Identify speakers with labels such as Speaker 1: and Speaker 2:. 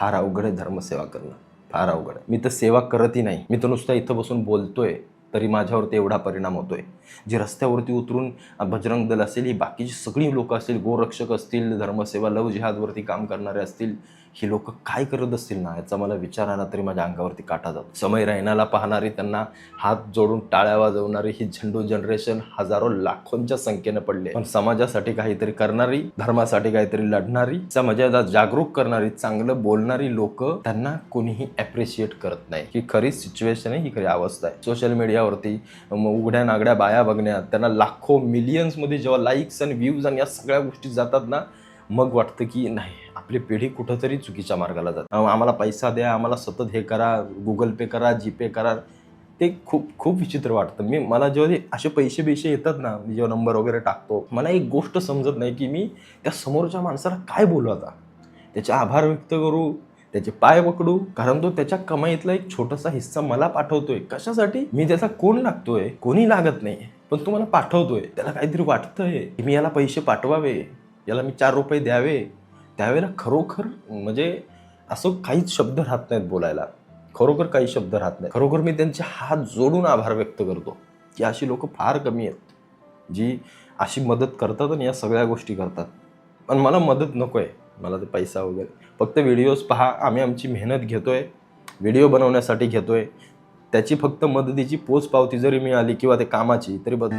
Speaker 1: फार अवघड आहे धर्मसेवा करणं, फार अवघड आहे. मी तर सेवा करतही नाही, मी तर नुसता इथं बसून बोलतोय तरी माझ्यावरती एवढा परिणाम होतोय. जे रस्त्यावरती उतरून बजरंग दल असेल, ही बाकीची सगळी लोक असतील, गोरक्षक असतील, धर्मसेवा लव जिहादवरती काम करणारे असतील, ही लोक काय करत असतील ना, याचा मला विचार आला तरी माझ्या अंगावरती काटा जातो. समय रैनाला पाहणारी, त्यांना हात जोडून टाळ्या वाजवणारी ही झेंडू जनरेशन हजारो लाखोंच्या संख्येनं पडले. पण समाजासाठी काहीतरी करणारी, धर्मासाठी काहीतरी लढणारी, समाजाला जागरूक करणारी, चांगलं बोलणारी लोक, त्यांना कोणीही ॲप्रिशिएट करत नाही. ही खरी सिच्युएशन आहे, ही खरी अवस्था आहे. सोशल मीडियावरती उघड्या नागड्या बाया बघण्यात, त्यांना लाखो मिलियन्समध्ये जेव्हा लाईक्स आणि व्ह्यूज आणि या सगळ्या गोष्टी जातात ना, मग वाटतं की नाही, आपली पिढी कुठंतरी चुकीच्या मार्गाला जाते. आम्हाला पैसा द्या, आम्हाला सतत हे करा, गुगल पे करा, जीपे करा. ते खूप खूप विचित्र वाटतं. मला जेव्हा असे पैसे येतात ना, मी जेव्हा नंबर वगैरे टाकतो, मला एक गोष्ट समजत नाही की मी त्या समोरच्या माणसाला काय बोलू आता. त्याचे आभार व्यक्त करू, त्याचे पाय पकडू, कारण तो त्याच्या कमाईतला एक छोटासा हिस्सा मला पाठवतोय. कशासाठी? मी त्याचा कोण लागतोय? कोणी लागत नाही, पण तो मला पाठवतोय. त्याला काहीतरी वाटतंय की मी याला पैसे पाठवावे, याला मी 4 रुपये द्यावे. त्यावेळेला खरोखर म्हणजे असं काहीच शब्द राहत नाहीत बोलायला, खरोखर काही शब्द राहत नाही. खरोखर मी त्यांचे हात जोडून आभार व्यक्त करतो की अशी लोक फार कमी आहेत जी अशी मदत करतात आणि या सगळ्या गोष्टी करतात. पण मला मदत नको आहे, मला ते पैसा वगैरे. फक्त व्हिडिओज पहा, आम्ही आमची मेहनत घेतोय, व्हिडिओ बनवण्यासाठी घेतोय, त्याची फक्त मदतीची पोचपावती जरी मिळाली किंवा ते कामाची तरी बस.